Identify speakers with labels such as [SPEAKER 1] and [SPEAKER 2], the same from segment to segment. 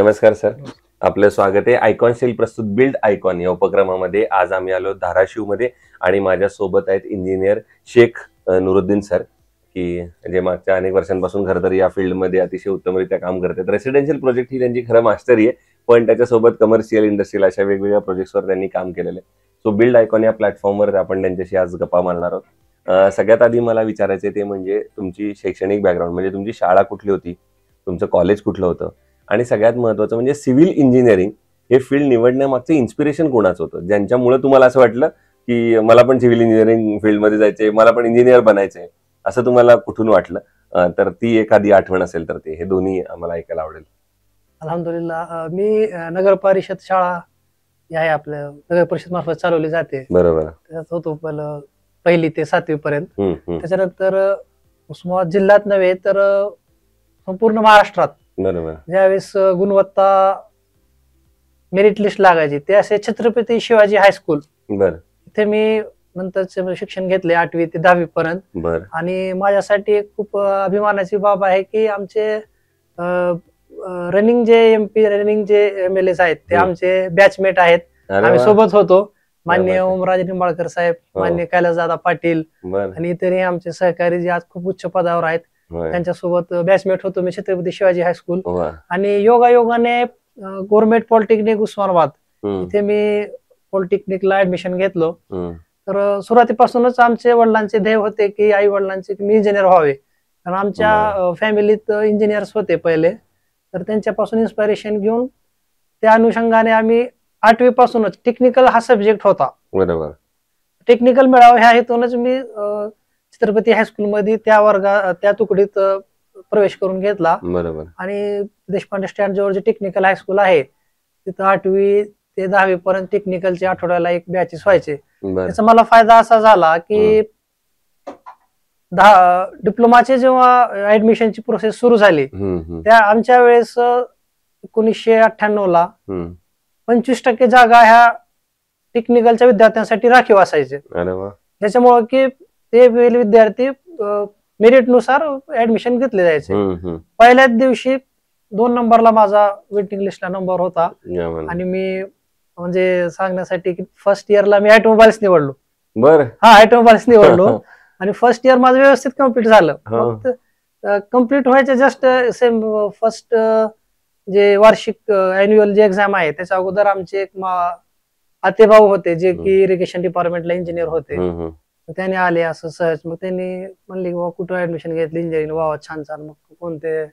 [SPEAKER 1] नमस्कार सर, आपलं स्वागत आहे आयकॉन स्टील प्रस्तुत बिल्ड आयकॉन या उपक्रमामध्ये. आज आम्ही आलो धाराशिव मध्ये आणि माझ्या सोबत आहेत इंजिनियर शेख नुरुद्दीन सर, की जे मागच्या अनेक वर्षांपासून खरं तर या फील्डमध्ये अतिशय उत्तमरित्या काम करतात. रेसिडेन्शियल प्रोजेक्ट ही त्यांची खरं मास्टरी आहे, पण त्याच्यासोबत कमर्शियल, इंडस्ट्रियल अशा वेगवेगळ्या प्रोजेक्ट्सवर त्यांनी काम केलेलं आहे. सो बिल्ड आयकॉन या प्लॅटफॉर्मवर आपण त्यांच्याशी आज गप्पा मारणार आहोत. सगळ्यात आधी मला विचारायचे ते म्हणजे तुमची शैक्षणिक बॅकग्राऊंड, म्हणजे तुमची शाळा कुठली होती, तुमचं कॉलेज कुठलं होतं, आणि सगळ्यात महत्त्वाचं म्हणजे सिव्हिल इंजिनिअरिंग हे फील्ड निवडण्यामागचं इन्स्पिरेशन कोणाचं होतं, ज्यांच्यामुळे तुम्हाला असं वाटलं की मला पण सिव्हिल इंजिनिअरिंग फील्डमध्ये जायचंय, मला पण इंजिनियर बनायचंय, असं तुम्हाला कुठून वाटलं? तर ती एखादी आठवण असेल तर हे दोन्ही आम्हाला ऐकायला आवडेल.
[SPEAKER 2] अल्हम्दुलिल्लाह. मी नगर परिषद शाळा जी आहे आपल्या नगर परिषद मार्फत चालवली जाते.
[SPEAKER 1] बरोबर.
[SPEAKER 2] त्यात होतो पहिली ते 7वी पर्यंत.
[SPEAKER 1] हम्म.
[SPEAKER 2] त्याच्यानंतर उस्मानाबाद जिल्ह्यात नव्हे तर संपूर्ण महाराष्ट्रात
[SPEAKER 1] बरोबर.
[SPEAKER 2] ज्यावेळेस गुणवत्ता मेरिट लिस्ट लागायची ते असे छत्रपती शिवाजी हायस्कूल,
[SPEAKER 1] बर
[SPEAKER 2] इथे मी नंतरचे शिक्षण घेतले 8वी ते 10वी पर्यंत.
[SPEAKER 1] बर.
[SPEAKER 2] आणि माझ्यासाठी एक खूप अभिमानाची बाब आहे की आमचे रनिंग जे MP रनिंग जे MLAs आहेत ते आमचे बॅचमेट आहेत.
[SPEAKER 1] अरे
[SPEAKER 2] आम्ही
[SPEAKER 1] वा.
[SPEAKER 2] सोबत होतो. माननीय
[SPEAKER 1] क्या बात आहे.
[SPEAKER 2] ओमराजे निंबाळकर साहेब,
[SPEAKER 1] हो.
[SPEAKER 2] माननीय कैलासदादा पाटील
[SPEAKER 1] बर.
[SPEAKER 2] आणि इतरही आमचे सहकारी जे आज खूप उच्च पदावर आहेत
[SPEAKER 1] होय.
[SPEAKER 2] त्यांच्यासोबत बॅचमेट होतो मी छत्रपती शिवाजी हायस्कूल.
[SPEAKER 1] वा.
[SPEAKER 2] आणि योगायोगाने गव्हर्नमेंट पॉलिटेक्निक उस्मानाबाद इथे मी पॉलिटेक्निकला ऍडमिशन घेतलो. तर सुरुवातीपासूनच आमचे वडिलांचे ध्येय होते की आई वडिलांचे की मी इंजिनियर व्हावे, कारण आमच्या फॅमिलीत इंजिनियर्स होते पहिले. तर त्यांच्यापासून इन्स्पिरेशन घेऊन त्या अनुषंगाने आम्ही 8वी पासूनच टेक्निकल हा सब्जेक्ट होता.
[SPEAKER 1] बरोबर.
[SPEAKER 2] टेक्निकल मिळावं ह्या हेतूनच मी छत्रपती हायस्कूल मध्ये त्या तुकडीत प्रवेश करून घेतला.
[SPEAKER 1] बरोबर.
[SPEAKER 2] आणि देशपांडे स्टँड जवळ जे टेक्निकल हायस्कूल आहे तिथं 8वी ते 10वी पर्यंत टेक्निकलचे आठवड्याला एक बॅचेस व्हायचे. त्याचा मला फायदा असा झाला की डिप्लोमाचे जेव्हा ऍडमिशनची प्रोसेस सुरू झाली त्या आमच्या वेळेस 1998 ला 25% जागा ह्या टेक्निकलच्या विद्यार्थ्यांसाठी राखीव असायचे. त्याच्यामुळे की ते विद्यार्थी मेरिट नुसार ऍडमिशन घेतले जायचे. पहिल्याच दिवशी 2 नंबरला माझा वेटिंग लिस्टला नंबर होता. आणि मी म्हणजे सांगण्यासाठी की फर्स्ट इयरला मी ऑटोमोबाईल्स निवडलो.
[SPEAKER 1] बरं.
[SPEAKER 2] ऑटोमोबाईल्स निवडलो आणि फर्स्ट इयर माझं व्यवस्थित कम्प्लीट झालं. फक्त कम्प्लीट व्हायचे जस्ट सेम फर्स्ट जे वार्षिक अॅन्युअल जे एक्झाम आहे त्याच्या अगोदर आमचे एक आतेभाऊ होते जे की इरिगेशन डिपार्टमेंटला इंजिनियर होते. त्याने आले असं सहज, मग त्यांनी म्हणले की कुठं ऍडमिशन घेतली इंजिनिअरिंग, वा छान छान, मग कोणते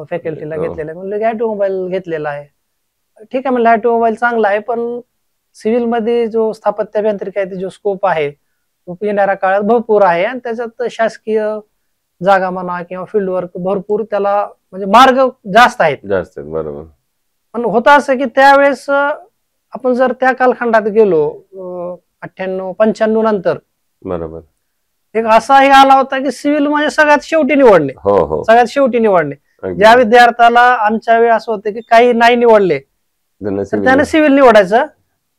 [SPEAKER 2] फॅकल्टीला घेतलेलं आहे, म्हणलं की ऑटोमोबाईल घेतलेला आहे. ठीक आहे म्हणलं ऑटोमोबाईल चांगला आहे, पण सिव्हिल मध्ये जो स्थापत्य अभियांत्रिकी आहे जो स्कोप आहे तो येणाऱ्या काळात भरपूर आहे आणि त्याच्यात शासकीय जागा म्हणा किंवा फील्ड वर्क भरपूर, त्याला म्हणजे मार्ग जास्त आहेत.
[SPEAKER 1] बरोबर.
[SPEAKER 2] पण होतं असं की त्यावेळेस आपण जर त्या कालखंडात गेलो 98-95 नंतर,
[SPEAKER 1] बरोबर,
[SPEAKER 2] एक असाही आला होता की सिव्हिल म्हणजे सगळ्यात शेवटी निवडणे. सगळ्यात शेवटी निवडणे. ज्या विद्यार्थ्याला आमच्या वेळी असं होतं की काही नाही निवडले तर त्याने सिव्हिल निवडायचं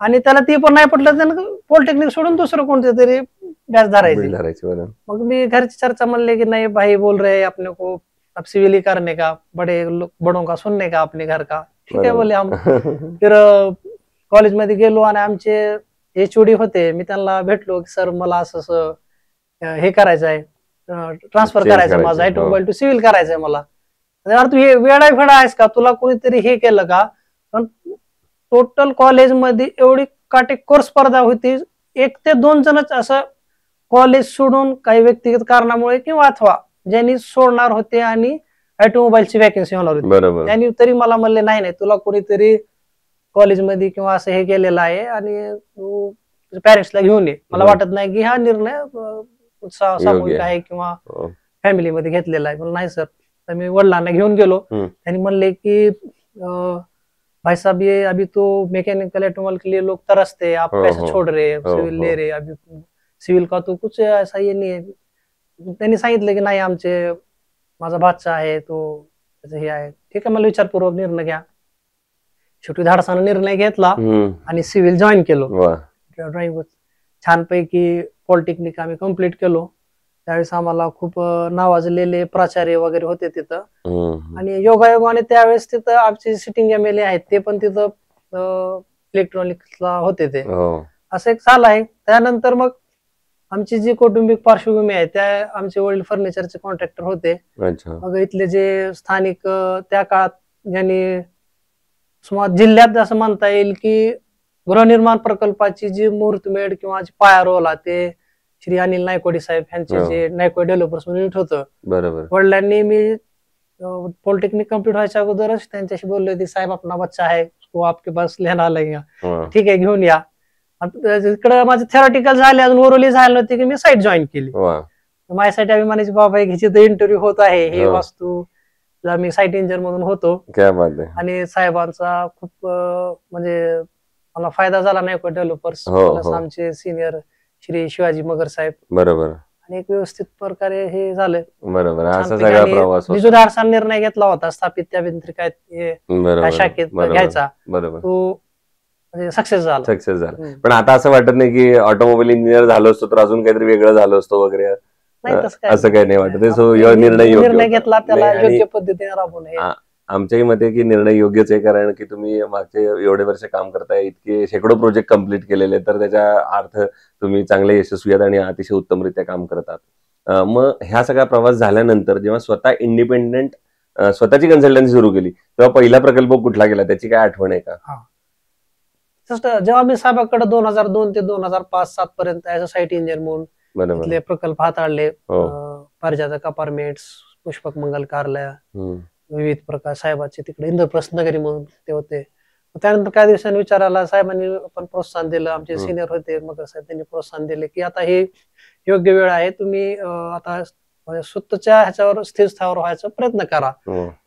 [SPEAKER 2] आणि त्याला ती पण नाही पटलं त्यानं पॉलिटेक्निक सोडून दुसरं कोणते तरी बॅच धरायचे. मग मी घरची चर्चा म्हणले की नाही भाई बोल रहे अपने को अब सिविल ही करने का, बड़ों का सुनने का अपने घर का. ठीक आहे बोले हम. फिर कॉलेजमध्ये गेलो आणि आमचे HOD होते, मी त्यांना भेटलो की सर मला असं हे करायचं आहे, ट्रान्सफर करायचं माझं ऑटोमोबाईल टू सिव्हिल करायचंय मला. तू हे वेडा फेडा आहेस का, तुला कोणीतरी हे केलं का? पण टोटल कॉलेजमध्ये एवढी काटेकोर स्पर्धा होती, 1 ते 2 जणच असं कॉलेज सोडून काही व्यक्तिगत कारणामुळे किंवा अथवा ज्यांनी सोडणार होते आणि ऑटोमोबाईलची वॅकन्सी होणार होती त्यांनी तरी मला म्हणले नाही नाही तुला कोणीतरी कॉलेजमध्ये किंवा असं हे केलेलं आहे आणि तू पॅरेंट्सला घेऊन ये. मला वाटत नाही की हा निर्णय सामूहिक आहे किंवा फॅमिलीमध्ये घेतलेला आहे. म्हणून नाही सर. तर मी वडिलांना घेऊन गेलो. त्यांनी म्हणले की भाई साहब ये अभी तो मैकेनिकल ऑटोमोबाइल के लिए लोग तरसते, आप कैसे छोड़ रहे सिविल ले रहे, अभी सिविल का तो कुछ ऐसा ये नहीं है. त्यांनी सांगितलं की नाही आमचे माझा भाचा आहे तो हे आहे. ठीक आहे मला विचारपूर्वक निर्णय घ्या. शेवटी धाडसानं निर्णय घेतला आणि सिव्हिल जॉईन केलो. ड्रायव्हर छानपैकी पॉलिटेक्निक आम्ही कम्प्लीट केलो. त्यावेळेस आम्हाला खूप नावाजलेले प्राचार्य वगैरे होते तिथं. आणि योगायोगाने त्यावेळेस तिथं आमचे सिटिंग MLA आहेत ते पण तिथं इलेक्ट्रॉनिक्सला होते ते. असं एक चाल आहे. त्यानंतर मग आमची जी कौटुंबिक पार्श्वभूमी आहे त्या आमचे वडील फर्निचरचे कॉन्ट्रॅक्टर होते. मग इथले जे स्थानिक त्या काळात ज्यांनी जिल्ह्यात असं म्हणता येईल की गृहनिर्माण प्रकल्पाची जी मुहूर्तमेढ किंवा पाया रोवला ते श्री अनिल नायकवाडी साहेब यांचे जे नायकवाडी डेव्हलपर्स युनिट होतं.
[SPEAKER 1] बरोबर.
[SPEAKER 2] वडिलांनी मी पॉलिटेक्निक कम्प्लीट व्हायच्या अगोदरच त्यांच्याशी बोलले होते, साहेब अपना बच्चा आहे तो आपके पास लेना आलाय, ठीक आहे घेऊन या. इकडे माझं थेरॉटिकल झाले अजून ओरली झालं नव्हती की मी साईट जॉईन केली. माझ्यासाठी अभिमानाची बाबा आहे ह्याची तर इंटरव्ह्यू होत आहे, हे वास्तू मी साईट इंजिनियर म्हणून होतो. आणि साहेबांचा खूप म्हणजे मला फायदा झाला नायकवाडी डेव्हलपर्स. आमचे सिनियर श्री शिवाजी मगर साहेब.
[SPEAKER 1] बरोबर.
[SPEAKER 2] आणि एक व्यवस्थित प्रकारे हे झालं.
[SPEAKER 1] बरोबर. असा सगळा प्रवास
[SPEAKER 2] निजुदारचा निर्णय घेतला होता स्थापित अभियांत्रिकी शाखेत घ्यायचा.
[SPEAKER 1] बरोबर.
[SPEAKER 2] तो म्हणजे सक्सेस झाला.
[SPEAKER 1] पण आता असं वाटत नाही की ऑटोमोबाईल इंजिनियर झालो असतो तर अजून काहीतरी वेगळं झालं असतो वगैरे, असं काही नाही वाटत.
[SPEAKER 2] निर्णय घेतला त्याला योग्य पद्धतीने राबवून.
[SPEAKER 1] आमच्याही मते की निर्णय योग्यच आहे, कारण की तुम्ही मागचे एवढे वर्ष काम करताय, इतके शेकडो प्रोजेक्ट कम्प्लीट केलेले, तर त्याच्या अर्थ तुम्ही चांगले यशस्वी आहात आणि अतिशय उत्तमरित्या काम करतात. मग ह्या सगळा प्रवास झाल्यानंतर जेव्हा स्वतः इंडिपेंडेंट स्वतःची कन्सल्टन्सी सुरू केली तेव्हा पहिला प्रकल्प कुठला गेला त्याची काय आठवण आहे का?
[SPEAKER 2] जेव्हा मी साहेबांकडे 2002 ते 2005-07 पर्यंत ऍज अ साईट इंजिनियर म्हणून तिथले प्रकल्प हाताळले. पारिजातक अपार्टमेंट्स, पुष्पक मंगल कार्यालय, विविध प्रकार साहेबांचे तिकडे इंद्रप्रस्थ नगरी म्हणून ते होते. त्यानंतर काही दिवसांनी विचारायला साहेबांनी पण प्रोत्साहन दिलं. आमचे सिनियर होते मगर साहेब, त्यांनी प्रोत्साहन दिले की आता हे योग्य वेळ आहे, तुम्ही आता स्वतःच्या ह्याच्यावर स्थिर स्थावर व्हायचा प्रयत्न करा.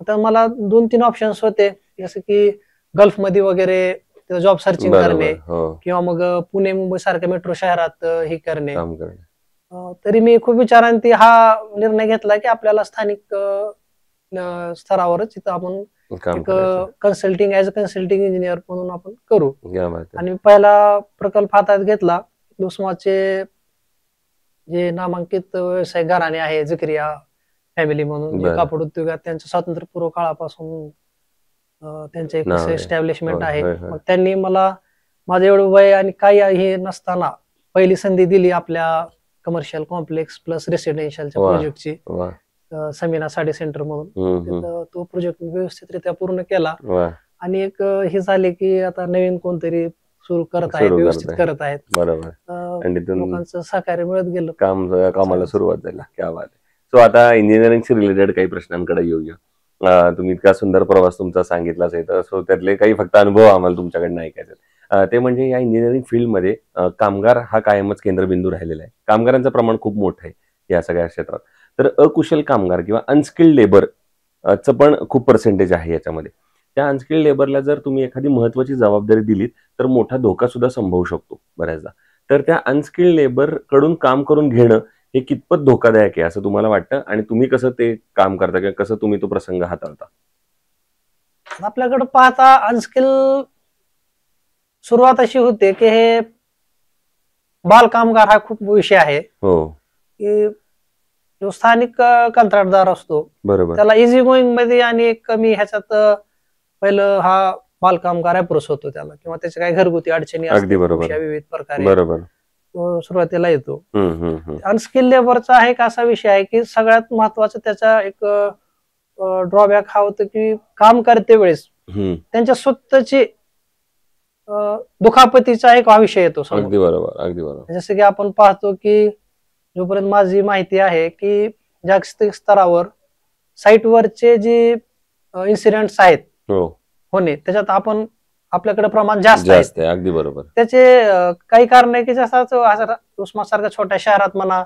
[SPEAKER 2] तर मला 2-3 ऑप्शन्स होते, जसे की गल्फ मध्ये वगैरे जॉब सर्चिंग करणे किंवा मग पुणे मुंबई सारख्या मेट्रो शहरात हे करणे. तरी मी खूप विचारांती हा निर्णय घेतला की आपल्याला स्थानिक स्तरावरच इथं आपण consulting as a consulting engineer म्हणून आपण करू. आणि पहिला प्रकल्प हातात घेतला. उस्माचे जे नामांकित व्यवसाय घराणे आहे झक्रिया फॅमिली म्हणून, जे कापड उद्योगात त्यांच्या स्वातंत्र्यपूर्व काळापासून त्यांचे एक एस्टॅब्लिशमेंट आहे. मग त्यांनी मला माझं एवढं वय आणि काही हे नसताना पहिली संधी दिली आपल्या कमर्शियल कॉम्प्लेक्स प्लस रेसिडेन्शियलच्या प्रोजेक्टची, समीना साडी सेंटर म्हणून. तो प्रोजेक्ट व्यवस्थितरित्या पूर्ण केला. आणि एक हे झाले की आता नवीन कोणतरी सुरू करत आहेत, व्यवस्थित करत आहेत. लोकांचं सहकार्य मिळत गेलं,
[SPEAKER 1] कामाला सुरुवात झाली. क्या बात आहे. सो आता इंजिनिअरिंगशी रिलेटेड काही प्रश्नांकडे येऊया. तुम्ही इतका सुंदर प्रवास तुमचा सांगितलाच आहे, सो त्यातले काही फक्त अनुभव आम्हाला तुमच्याकडनं ऐकायचे. ते म्हणजे या इंजिनिअरिंग फील्डमध्ये कामगार हा कायमच केंद्रबिंदू राहिलेला आहे. कामगारांचं प्रमाण खूप मोठं आहे या सगळ्या क्षेत्रात. तर अकुशल कामगार किंवा अनस्किल्ड लेबर च पण खूप पर्सेंटेज आहे याच्यामध्ये. त्या अनस्किल्ड लेबरला जर तुम्ही एखादी महत्वाची जबाबदारी दिलीत तर मोठा धोका सुद्धा संभवू शकतो बऱ्याचदा. तर त्या अनस्किल्ड लेबर कडून काम करून घेणं हे कितपत धोकादायक आहे असं तुम्हाला वाटतं, आणि तुम्ही कसं ते काम करता किंवा कसं तुम्ही तो प्रसंग हाताळता?
[SPEAKER 2] आपल्याकडे पाहता अनस्किल सुरुवात अशी होते की हे बाल कामगार हा खूप विषय आहे. की जो स्थानिक कंत्राटदार असतो
[SPEAKER 1] बरोबर,
[SPEAKER 2] त्याला इझी गोईंग मध्ये आणि एक कमी ह्याच्यात पहिलं हा बाल कामगार अप्रोच होतो त्याला, किंवा त्याच्या काही घरगुती अडचणी असतात विविध प्रकारे
[SPEAKER 1] बरोबर
[SPEAKER 2] सुरुवातीला येतो. अनस्किल लेबरचा एक असा विषय आहे की सगळ्यात महत्वाचं त्याचा एक ड्रॉबॅक हा होतो की काम करते वेळेस त्यांच्या स्वतःची दुखापतीचा एक हा विषय येतो.
[SPEAKER 1] अगदी बरोबर, अगदी बरोबर.
[SPEAKER 2] जसं की आपण पाहतो की जोपर्यंत माझी माहिती आहे की जागतिक स्तरावर साईटवरचे जे इन्सिडेंट्स आहेत होणे त्याच्यात आपण आपल्याकडे प्रमाण जास्त आहे.
[SPEAKER 1] अगदी बरोबर.
[SPEAKER 2] त्याचे काही कारण आहे की जसं उस्मा सारख्या छोट्या शहरात म्हणा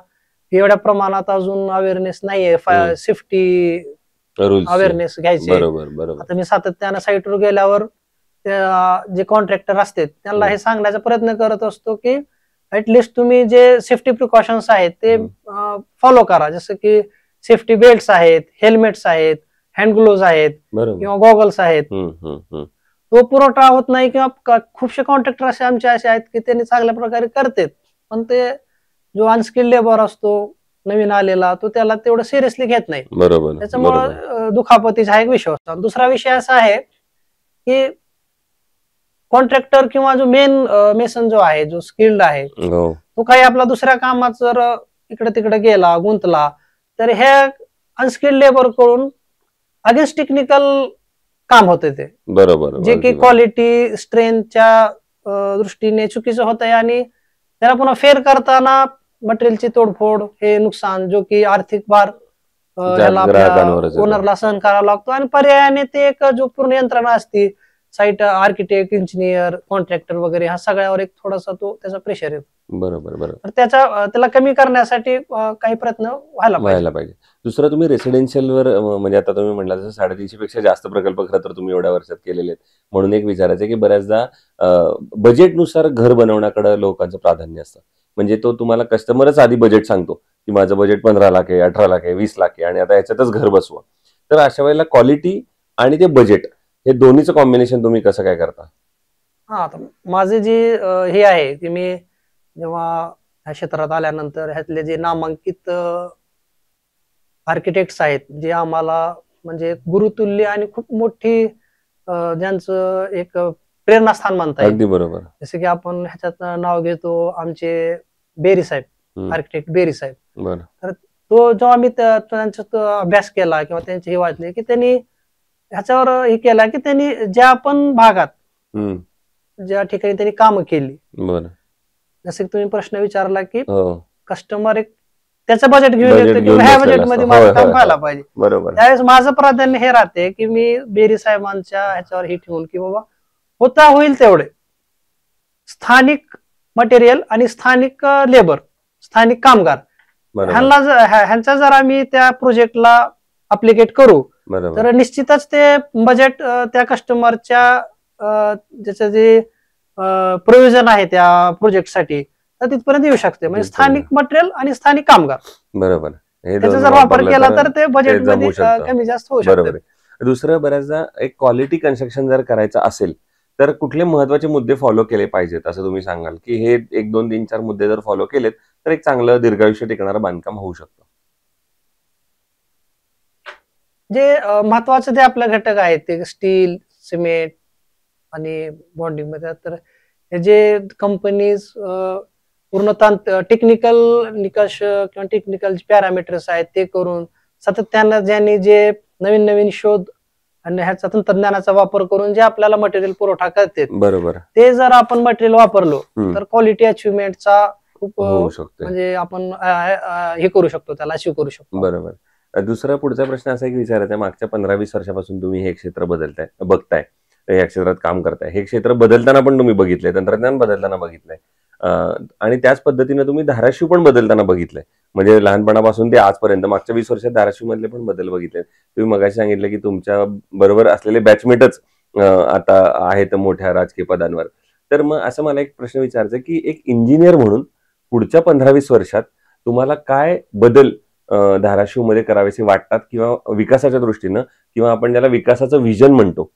[SPEAKER 2] एवढ्या प्रमाणात अजून अवेअरनेस नाहीये, सेफ्टी अवेअरनेस घ्यायचे. आता मी सातत्यानं साईटवर गेल्यावर जे कॉन्ट्रॅक्टर असतात त्यांना हे सांगण्याचा प्रयत्न करत असतो की ऍटलिस्ट तुम्ही जे सेफ्टी प्रिकॉशन्स आहेत ते फॉलो करा, जसं की सेफ्टी बेल्ट्स आहेत, हेल्मेट्स आहेत, हँड ग्लोव्ज आहेत किंवा गॉगल्स आहेत. तो पुरवठा होत नाही किंवा खूपशे कॉन्ट्रॅक्टर असे आहेत की त्यांनी चांगल्या प्रकारे करतात, पण ते जो अनस्किल्ड लेबर असतो नवीन आलेला तो त्याला तेवढं सिरियसली घेत नाही.
[SPEAKER 1] बरोबर.
[SPEAKER 2] त्याच्यामुळे दुखापतीचा हा एक विषय असतो. दुसरा विषय असा आहे की कॉन्ट्रॅक्टर किंवा जो मेसन जो आहे, जो स्किल्ड आहे, तो काही आपला दुसऱ्या कामात जर इकडे तिकडे गेला, गुंतला, तर हे अनस्किल्ड लेबर कडून अगेन्स्ट टेक्निकल काम होते ते.
[SPEAKER 1] बरोबर.
[SPEAKER 2] जे की क्वालिटी स्ट्रेंथच्या दृष्टीने चुकीचं होत आहे आणि त्याला पुन्हा फेर करताना मटेरियलची तोडफोड, हे नुकसान जो की आर्थिक भार ओनरला सहन करावा लागतो. आणि पर्यायाने ते एक जो पूर्ण यंत्रणा असते, साईट आर्किटेक्ट, इंजिनियर, कॉन्ट्रॅक्टर वगैरे, हा सगळ्यावर एक थोडासा तो त्याचा प्रेशर येतो.
[SPEAKER 1] बरोबर.
[SPEAKER 2] तर त्याला कमी करण्यासाठी काही प्रयत्न व्हायला पाहिजे.
[SPEAKER 1] दुसरं, तुम्ही रेसिडेन्शियलवर म्हणजे आता तुम्ही म्हटला जसं 350 पेक्षा जास्त प्रकल्प खरं तर तुम्ही एवढ्या वर्षात केलेले आहेत, म्हणून एक विचारायचं की बऱ्याचदा बजेटनुसार घर बनवण्याकडे लोकांचं प्राधान्य असतं. म्हणजे तो तुम्हाला कस्टमरच आधी बजेट सांगतो की माझं बजेट 15 लाख आहे, 18 लाख आहे, 20 लाख आहे आणि आता याच्यातच घर बसवा. तर अशा वेळेला क्वालिटी आणि ते बजेट हे दोन्हीचं कॉम्बिनेशन तुम्ही कसं काय करता?
[SPEAKER 2] माझे जे हे आहे की मी जेव्हा ह्या क्षेत्रात आल्यानंतर ह्यातले जे नामांकित आर्किटेक्ट्स आहेत, जे आम्हाला म्हणजे गुरुतुल्य आणि खूप मोठी ज्यांचं एक प्रेरणास्थान मानता येईल.
[SPEAKER 1] अगदी बरोबर.
[SPEAKER 2] जसं की आपण ह्याच्यात नाव घेतो आमचे बेरी साहेब, आर्किटेक्ट बेरी साहेब. तर तो जेव्हा मी त्यांचा अभ्यास केला किंवा त्यांचे हे वाचले की त्यांनी ह्याच्यावर हे केला की त्यांनी ज्या आपण भागात ज्या ठिकाणी त्यांनी कामं केली, जसं की तुम्ही प्रश्न विचारला की कस्टमर एक त्याचं बजेट घेऊन येतो किंवा ह्या बजेटमध्ये माझं काम व्हायला पाहिजे, त्यावेळेस माझं प्राधान्य हे राहते की मी बेरी साहेबांच्या ह्याच्यावर हे ठेवून की बाबा होता होईल तेवढे स्थानिक मटेरियल आणि स्थानिक लेबर, स्थानिक कामगार ह्यांचा जर आम्ही त्या प्रोजेक्टला अप्लिकेट करू तर निश्चितच ते बजेट त्या कस्टमरच्या ज्याचं जे प्रोव्हिजन आहे त्या प्रोजेक्टसाठी तर तिथपर्यंत येऊ शकते. म्हणजे स्थानिक मटेरियल आणि स्थानिक कामगार,
[SPEAKER 1] बरोबर,
[SPEAKER 2] त्याचा जर वापर केला तर ते बजेट मध्ये कमी जास्त होऊ शकते.
[SPEAKER 1] दुसरं, बऱ्याचदा एक क्वालिटी कन्स्ट्रक्शन जर करायचं असेल तर कुठले महत्वाचे मुद्दे फॉलो केले पाहिजेत असं तुम्ही सांगाल की हे 1, 2, 3, 4 मुद्दे जर फॉलो केलेत तर एक चांगलं दीर्घायुष्य टिकणारं बांधकाम होऊ शकतं?
[SPEAKER 2] जे महत्वाचे ते आपले घटक आहेत ते स्टील, सिमेंट आणि बॉन्डिंग मध्ये, तर हे जे कंपनीज पूर्णतः टेक्निकल निकष किंवा टेक्निकल पॅरामीटर्स आहेत ते करून सातत्यानं ज्यांनी जे नवीन नवीन शोध आणि ह्याचा तंत्रज्ञानाचा वापर करून जे आपल्याला मटेरियल पुरवठा करते,
[SPEAKER 1] बरोबर,
[SPEAKER 2] ते जर आपण मटेरियल वापरलो तर क्वालिटी अचिव्हमेंटचा खूप म्हणजे आपण हे करू शकतो, त्याला अचीव करू शकतो.
[SPEAKER 1] बरोबर. दुसरा पुढचा प्रश्न असा एक विचारायचा आहे, मागच्या 15-20 वर्षापासून तुम्ही हे क्षेत्र बघताय, या क्षेत्रात काम करताय, हे क्षेत्र बदलताना पण तुम्ही बघितलंय, तंत्रज्ञान बदलताना बघितलंय आणि त्याच पद्धतीने तुम्ही धाराशिव पण बदलताना बघितलंय. म्हणजे लहानपणापासून ते आजपर्यंत मागच्या 20 वर्षात धाराशिव मधले पण बदल बघितले. तुम्ही मगाशी सांगितलं की तुमच्या बरोबर असलेले बॅचमेटच आता आहेत मोठ्या राजकीय पदांवर. तर मग असं मला एक प्रश्न विचारायचा की एक इंजिनियर म्हणून पुढच्या 15-20 वर्षात तुम्हाला काय बदल धाराशिव मध्ये करावेसे वाटतात किंवा विकासाच्या दृष्टीनं, किंवा आपण ज्याला विकासाचं विजन म्हणतो,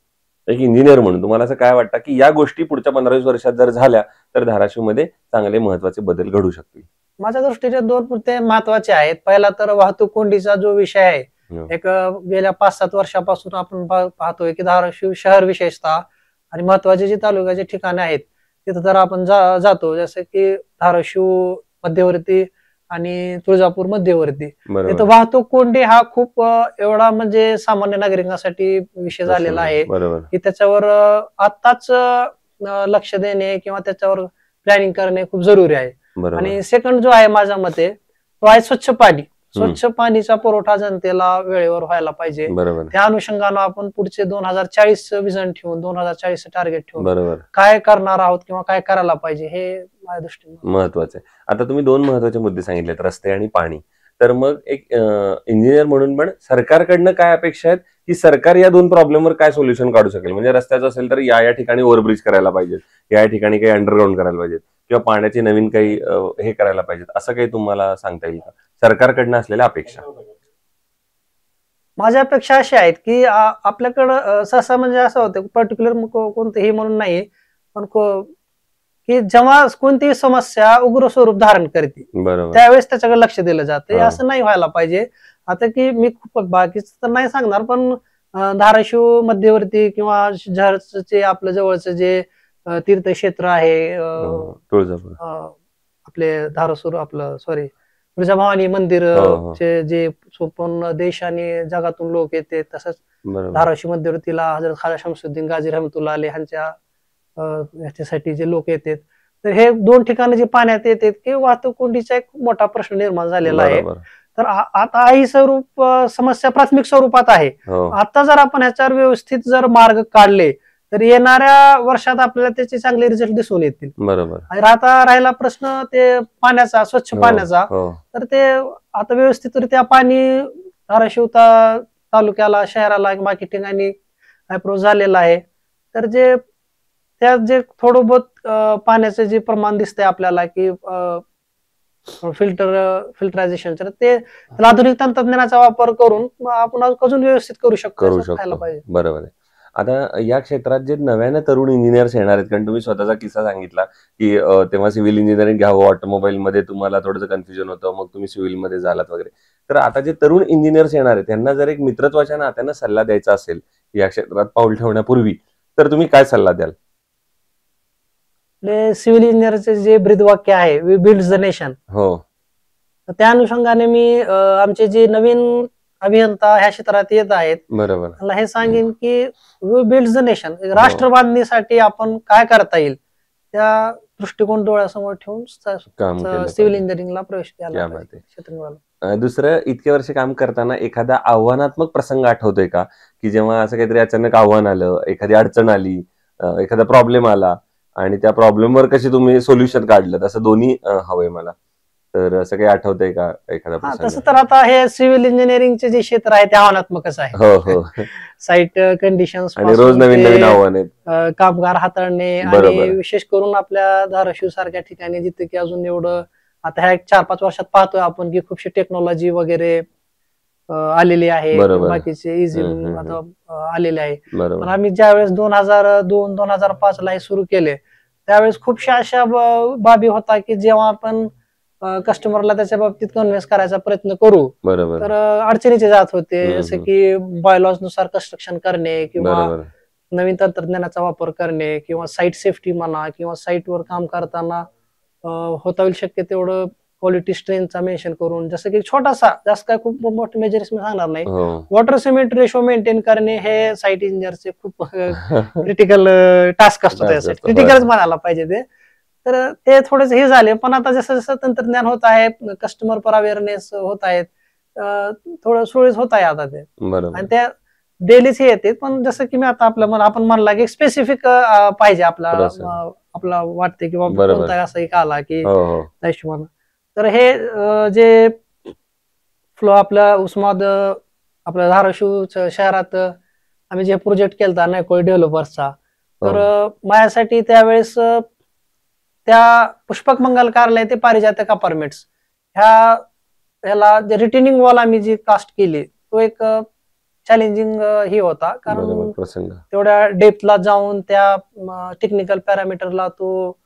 [SPEAKER 1] एक इंजिनियर म्हणून तुम्हाला असं काय वाटतं की या गोष्टी पुढच्या 15-20 वर्षात जर झाल्या तर धाराशिव मध्ये चांगले महत्वाचे बदल घडू शकतील?
[SPEAKER 2] माझ्या दृष्टीने 2 मुद्दे महत्वाचे आहेत. पहिला तर वाहतूक कोंडीचा जो विषय आहे, एक गेल्या 5-7 वर्षापासून आपण पाहतोय की धाराशिव शहर विशेषतः आणि महत्वाचे जे तालुक्याचे ठिकाणे आहेत तिथं जर आपण जातो, जसं की धाराशिव मध्यवर्ती आणि तुळजापूर मध्यवर्ती, तिथं वाहतूक कोंडी हा खूप एवढा म्हणजे सामान्य नागरिकांसाठी विषय झालेला आहे की त्याच्यावर आत्ताच लक्ष देणे किंवा त्याच्यावर प्लॅनिंग करणे खूप जरुरी आहे. आणि सेकंड जो आहे माझ्या मते तो आहे स्वच्छ पाणी. स्वच्छ पाणीचा पुरवठा जनतेला वेळेवर व्हायला पाहिजे. त्या अनुषंगानं आपण पुढचे 2040 विजन ठेवून 2040 टार्गेट ठेवून काय करणार आहोत किंवा काय करायला पाहिजे हे माझ्या दृष्टीने
[SPEAKER 1] महत्वाचं आहे. आता तुम्ही 2 महत्वाचे मुद्दे सांगितलेत, रस्ते आणि पाणी. तर मग एक इंजिनियर म्हणून पण सरकारकडनं काय अपेक्षा आहेत की सरकार या 2 प्रॉब्लेमवर काय सोल्युशन काढू शकेल? म्हणजे रस्त्याचं असेल तर या ठिकाणी ओव्हरब्रिज करायला पाहिजेत, या ठिकाणी काही अंडरग्राऊंड करायला पाहिजेत, किंवा पाण्याची नवीन काही हे करायला पाहिजेत, असं काही तुम्हाला सांगता येईल का सरकारकडनं असलेल्या अपेक्षा?
[SPEAKER 2] माझ्या अपेक्षा अशा आहेत की आपल्याकडं सहसा म्हणजे असं होतं पर्टिक्युलर कोणतं हे म्हणून नाही, पण की जेव्हा कोणतीही समस्या उग्र स्वरूप धारण करते त्यावेळेस त्याच्याकडे लक्ष दिलं जातं. असं नाही व्हायला पाहिजे. आता की मी खूप बाकीच तर नाही सांगणार, पण धाराशिव मध्यवर्ती किंवा शहराचे आपलं जवळचं जे तीर्थक्षेत्र आहे,
[SPEAKER 1] तुळजापूर,
[SPEAKER 2] आपले धारासूर आपलं तुळजाभवानी मंदिर जे संपूर्ण देश आणि जगातून लोक येते, तसंच धाराशिव मध्यवर्तीला हजरत ख्वाजा शमसुद्दीन गाजी रहमतुल्लाह अलैह ह्यांच्या ह्याच्यासाठी जे लोक येतात, तर हे 2 ठिकाणी जे पाण्यात येतात की वाहतूक कोंडीचा एक मोठा प्रश्न निर्माण झालेला आहे. तर आता ही स्वरूप समस्या प्राथमिक स्वरूपात आहे. आता जर आपण ह्याच्यावर व्यवस्थित जर मार्ग काढले तर येणाऱ्या वर्षात आपल्याला त्याचे चांगले रिझल्ट दिसून येतील.
[SPEAKER 1] बरोबर.
[SPEAKER 2] आणि आता राहिला प्रश्न ते पाण्याचा, स्वच्छ पाण्याचा, तर ते आता व्यवस्थितरित्या पाणी धाराशिव तालुक्याला, शहराला, बाकी ठिकाणी अप्रोच झालेला आहे. तर त्यात जे थोडं बहुत पाण्याचं जे प्रमाण दिसतंय आपल्याला की फिल्टरायझेशन, तर ते आधुनिक तंत्रज्ञानाचा वापर करून आपण अजून व्यवस्थित करू शकतो.
[SPEAKER 1] बरोबर आहे. आता या क्षेत्रात जे नव्याने तरुण इंजिनियर्स येणार आहेत, कारण तुम्ही स्वतःचा किस्सा सांगितला की तेव्हा सिव्हिल इंजिनिअरिंग घ्यावं, ऑटोमोबाईल मध्ये तुम्हाला थोडंसं कन्फ्युजन होतं, मग तुम्ही सिव्हिल मध्ये झालात वगैरे. तर आता जे तरुण इंजिनियर्स येणार आहेत त्यांना जर एक मित्रत्वाच्या नात्यानं सल्ला द्यायचा असेल या क्षेत्रात पाऊल ठेवण्यापूर्वी, तर तुम्ही काय सल्ला द्याल?
[SPEAKER 2] सिव्हिल इंजिनिअरचे जे ब्रीदवाक्य आहे, वी बिल्ड द नेशन, त्या अनुषंगाने मी आमचे जे नवीन अभियंता ह्या क्षेत्रात येत आहेत,
[SPEAKER 1] बरोबर,
[SPEAKER 2] मला हे सांगेन की वी बिल्ड द नेशन, राष्ट्र बांधणीसाठी आपण काय करता येईल त्या दृष्टिकोन डोळ्यासमोर ठेवून सिव्हिल इंजिनिअरिंगला प्रवेश केला पाहिजे.
[SPEAKER 1] दुसरं, इतके वर्ष काम करताना एखादा आव्हानात्मक प्रसंग आठवतोय का, की जेव्हा असं काहीतरी अचानक आव्हान आलं, एखादी अडचण आली, एखादा प्रॉब्लेम आला आणि त्या प्रॉब्लेमवर कशी तुम्ही सोल्युशन काढलं, असं दोन्ही हवंय मला. तर असं काही आठवतंय का एखादा प्रसंग?
[SPEAKER 2] तसं तर आता हे सिव्हिल इंजिनिअरिंगचे जे क्षेत्र आहे ते आव्हानात्मकच आहे. साईट कंडिशन्स
[SPEAKER 1] आणि रोज नवीन नवीन आव्हान आहेत,
[SPEAKER 2] कामगार हाताळणे, आणि विशेष करून आपल्या धाराशिव सारख्या ठिकाणी जिथे की अजून एवढं आता ह्या 4-5 वर्षात पाहतोय आपण की खूपशी टेक्नॉलॉजी वगैरे आलेली आहे, बाकीचे इझी आता आलेले आहे. पण आम्ही ज्यावेळेस 2002-2005 ला हे सुरू केले त्यावेळेस खूपशा अशा बाबी होता की जेव्हा आपण कस्टमरला त्याच्या बाबतीत कन्व्हिन्स करायचा प्रयत्न करू तर अडचणीचे जात होते, जसे की बायलॉज नुसार कन्स्ट्रक्शन करणे किंवा नवीन तंत्रज्ञानाचा वापर करणे किंवा साईट सेफ्टी म्हणा, किंवा साईटवर काम करताना होता येईल शक्य तेवढं क्वालिटी स्ट्रेंथचा मेन्शन करून, जसं की छोटासा, जास्त काय खूप मोठे मेजर्स मी सांगणार नाही, वॉटर सिमेंट रेशो मेंटेन करणे हे साईट इंजिनियरचे खूप क्रिटिकल टास्क असतो. त्यासाठी क्रिटिकलच म्हणायला पाहिजे ते. तर ते थोडेसे हे झाले, पण आता जसं जसं तंत्रज्ञान होत आहे, कस्टमर पर अवेअरनेस होत आहेत, थोडं सुरळीत होत आहे आता ते, आणि त्या डेलीच हे येते. पण जसं की मी आता आपण म्हणला की स्पेसिफिक पाहिजे आपला वाटते किंवा कोणता असा एक आला की हिशोबानं, तर हे जे फ्लो आपल्या उस्माद आपल्या धाराशिव शहरात आम्ही जे प्रोजेक्ट केला नायकोळी डेव्हलपर्सचा, तर माझ्यासाठी त्यावेळेस त्या पुष्पक मंगल कार्यालय ते पारिजातक अपार्टमेंट्स ह्याला जे रिटेनिंग वॉल आम्ही जी कास्ट केली तो एक चॅलेंजिंग ही होता, कारण तेवढ्या डेप्थला जाऊन त्या टेक्निकल पॅरामीटरला तो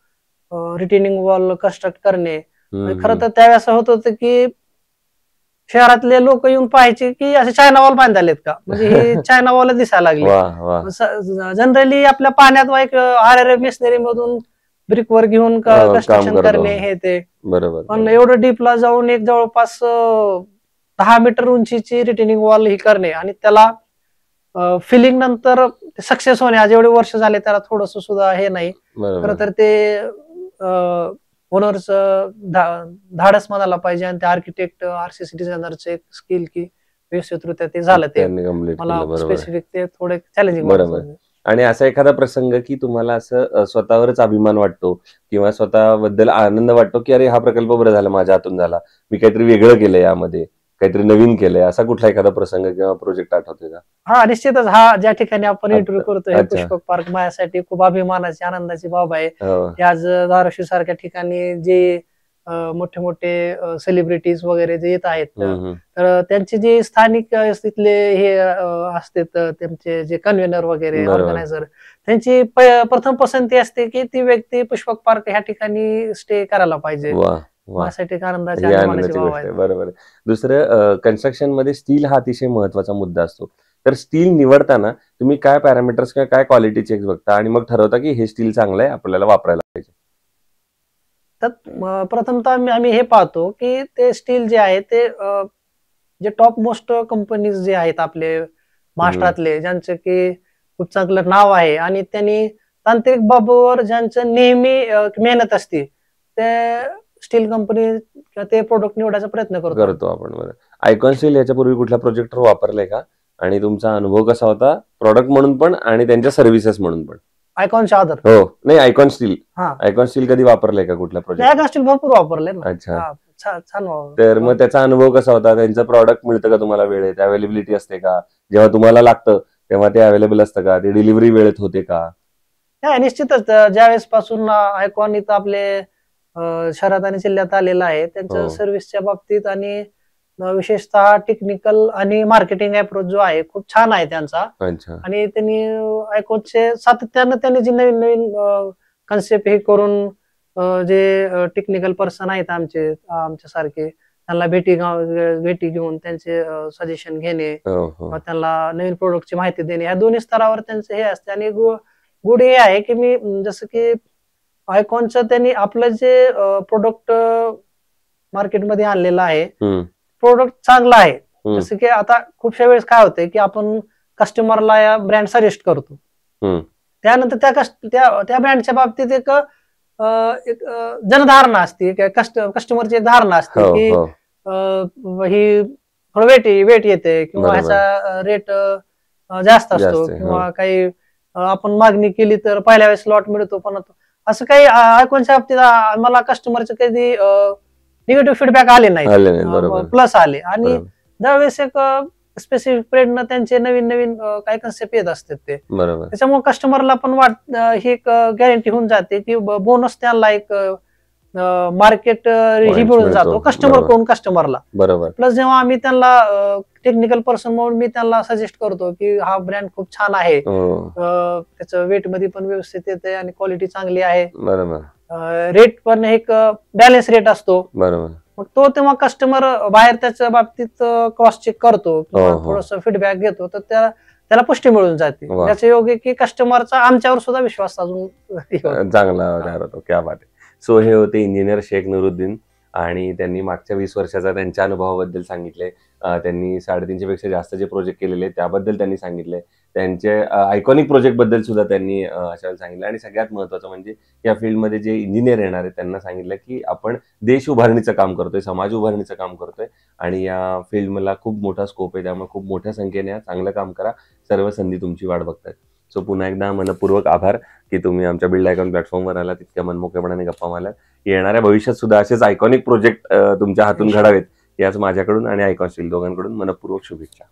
[SPEAKER 2] रिटेनिंग वॉल कन्स्ट्रक्ट करणे. खरं तर त्यावेळेस असं होत होतं की शहरातले लोक येऊन पाहायचे की असे चायना वॉल बांधलेत का, म्हणजे हे चायना वॉल दिसायला लागले. जनरली आपल्या पाण्यात एक RRF मेसनरी मधून ब्रिक वर घेऊन कन्स्ट्रक्शन करणे हे ते, पण एवढं डीपला जाऊन एक जवळपास 10 मीटर उंचीची रिटेनिंग वॉल ही करणे आणि त्याला फिलिंग नंतर सक्सेस होणे, आज एवढे वर्ष झाले त्याला थोडस सुद्धा हे नाही. खरं तर ते ओनर्स धाडस म्हणायला पाहिजे, आणि ते आर्किटेक्ट RCC डिझायनरचे स्किल की व्यवस्थितरित्या ते झालं, ते मला स्पेसिफिक ते थोडे चॅलेंजिंग.
[SPEAKER 1] आणि असा एखादा प्रसंग की तुम्हाला असं स्वतःवरच अभिमान वाटतो किंवा स्वतःबद्दल आनंद वाटतो की अरे हा प्रकल्प बरं झाला, माझ्या हातून झाला, मी काहीतरी वेगळं केलंय, यामध्ये काहीतरी नवीन केलंय, असा कुठला एखादा प्रसंग किंवा प्रोजेक्ट आठवतोय का?
[SPEAKER 2] हा, निश्चितच. हा, ज्या ठिकाणी आपण इंटरव्ह्यू करतोय पुष्पक पार्क माझ्यासाठी खूप अभिमानाची, आनंदाची बाब आहे. आज धाराशिव सारख्या ठिकाणी जे मोठे मोठे सेलिब्रिटीज वगैरे जे येत आहेत, तर त्यांचे जे स्थानिक तिथले हे असतात, त्यांचे जे कन्व्हेनर वगैरे ऑर्गनायझर, त्यांची प्रथम पसंती असते की ती व्यक्ती पुष्पक पार्क ह्या ठिकाणी स्टे करायला पाहिजे. यासाठी आनंदाची
[SPEAKER 1] गोष्ट. बरोबर. दुसरं, कन्स्ट्रक्शन मध्ये स्टील हा अतिशय महत्वाचा मुद्दा असतो. तर स्टील निवडताना तुम्ही काय पॅरामीटर्स किंवा काय क्वालिटी चेक बघता आणि मग ठरवता की हे स्टील चांगलं आहे, आपल्याला वापरायला पाहिजे?
[SPEAKER 2] तर प्रथमतः आम्ही हे पाहतो की ते स्टील जे आहे ते जे टॉप मोस्ट कंपनीज जे आहेत आपले महाराष्ट्रातले, ज्यांचं की खूप चांगलं नाव आहे आणि त्यांनी तांत्रिक बाबीवर ज्यांचं नेहमी मेहनत असते, ते स्टील कंपनी ते प्रोडक्ट निवडायचा प्रयत्न करतो
[SPEAKER 1] आपण. बरं, आयकॉन स्टील याच्यापूर्वी कुठल्या प्रोजेक्टवर वापरलंय का आणि तुमचा अनुभव कसा होता, प्रोडक्ट म्हणून पण आणि त्यांच्या सर्व्हिसेस म्हणून पण?
[SPEAKER 2] आयकॉनच्या आधार?
[SPEAKER 1] हो, नाही, आयकॉन स्टील कधी वापरलंय का कुठल्या प्रोजेक्ट?
[SPEAKER 2] आयकॉन स्टील भरपूर वापरले.
[SPEAKER 1] अच्छा, तर मग त्याचा अनुभव कसा होता? त्यांचं प्रॉडक्ट मिळतं का तुम्हाला वेळेत? अवेलेबिलिटी असते का? जेव्हा तुम्हाला लागतं तेव्हा ते अवेलेबल असतं का? ते डिलिव्हरी वेळेत होते का?
[SPEAKER 2] निश्चितच. ज्यावेळेस पासून आयकॉन इथं आपले शहरात आणि जिल्ह्यात आलेला आहे, त्यांच्या सर्व्हिसच्या बाबतीत आणि विशेषतः टेक्निकल आणि मार्केटिंग अप्रोच जो आहे खूप छान आहे त्यांचा. आणि त्यांनी आयकॉनचे सातत्यानं त्यांनी जे नवीन नवीन कन्सेप्ट हे करून जे टेक्निकल पर्सन आहेत आमच्या सारखे, त्यांना भेटी घेऊन त्यांचे सजेशन घेणे, त्यांना नवीन प्रोडक्टची माहिती देणे, ह्या दोन्ही स्तरावर त्यांचं हे असते. आणि गुड हे आहे की मी जसं की आयकॉनचं त्यांनी आपलं जे प्रोडक्ट मार्केटमध्ये आणलेलं आहे, प्रोडक्ट चांगला आहे. जसं की आता खूपशा वेळेस काय होतंय की आपण कस्टमरला या ब्रँड सजेस्ट करतो, त्यानंतर त्या ब्रँडच्या बाबतीत एक जनधारणा असते, कस्टमरची एक धारणा असते की ही वेट येते किंवा ह्याचा रेट जास्त असतो, किंवा काही आपण मागणी केली तर पहिल्या वेळेस लॉट मिळतो, पण असं काही आयकॉनच्या बाबतीत मला कस्टमरचे कधी निगेटिव्ह फीडबॅक आले नाही, प्लस आले. आणि ज्यावेळेस एक स्पेसिफिक ब्रँडनं त्यांचे नवीन नवीन काही कन्सेप्ट येत असतात ते, त्याच्यामुळे कस्टमरला पण ही एक गॅरंटी होऊन जाते की बोनस त्यांना एक मार्केट ही मिळून जातो कस्टमरला. प्लस जेव्हा आम्ही त्यांना टेक्निकल पर्सन म्हणून मी त्यांना सजेस्ट करतो की हा ब्रँड खूप छान आहे, त्याचं वेट मध्ये पण व्यवस्थित येते आणि क्वालिटी चांगली आहे, रेट पण एक बॅलन्स रेट असतो, मग तो तेव्हा कस्टमर बाहेर त्याच्या बाबतीत क्रॉस चेक करतो किंवा थोडस फीडबॅक घेतो, तर त्याला पुष्टी मिळून जाते. त्याचे योग्य की कस्टमरचा आमच्यावर सुद्धा विश्वास अजून
[SPEAKER 1] चांगला होतो. क्या बात आहे. सो हे होते इंजिनियर शेख नुरुद्दीन, आणि त्यांनी मागच्या 20 वर्षाचा त्यांच्या अनुभवाबद्दल सांगितले. त्यांनी 350 पेक्षा जास्त जे प्रोजेक्ट केलेले त्याबद्दल त्यांनी सांगितले. त्यांचे आयकॉनिक प्रोजेक्ट बद्दल सुद्धा त्यांनी अशा सांगितलं. आणि सगळ्यात महत्वाचं म्हणजे या फील्डमध्ये जे इंजिनियर येणार आहेत त्यांना सांगितलं की आपण देश उभारणीचं काम करतोय, समाज उभारणीचं काम करतोय, आणि या फील्डला खूप मोठा स्कोप आहे. त्यामुळे खूप मोठ्या संख्येने चांगलं काम करा, सर्व संधी तुमची वाट बघतायत. सो पुन्हा एकदा मनपूर्वक आभार की तुम्ही आमच्या बिल्ड आयकॉन प्लॅटफॉर्मवर आला, तितक्या मनमोकळेपणाने गप्पा मारल्या. येणाऱ्या भविष्यात सुद्धा असेच आयकॉनिक प्रोजेक्ट तुमच्या हातून घडावेत, याच माझ्याकडून आणि आयकॉन स्टील दोघांकडून मनपूर्वक शुभेच्छा.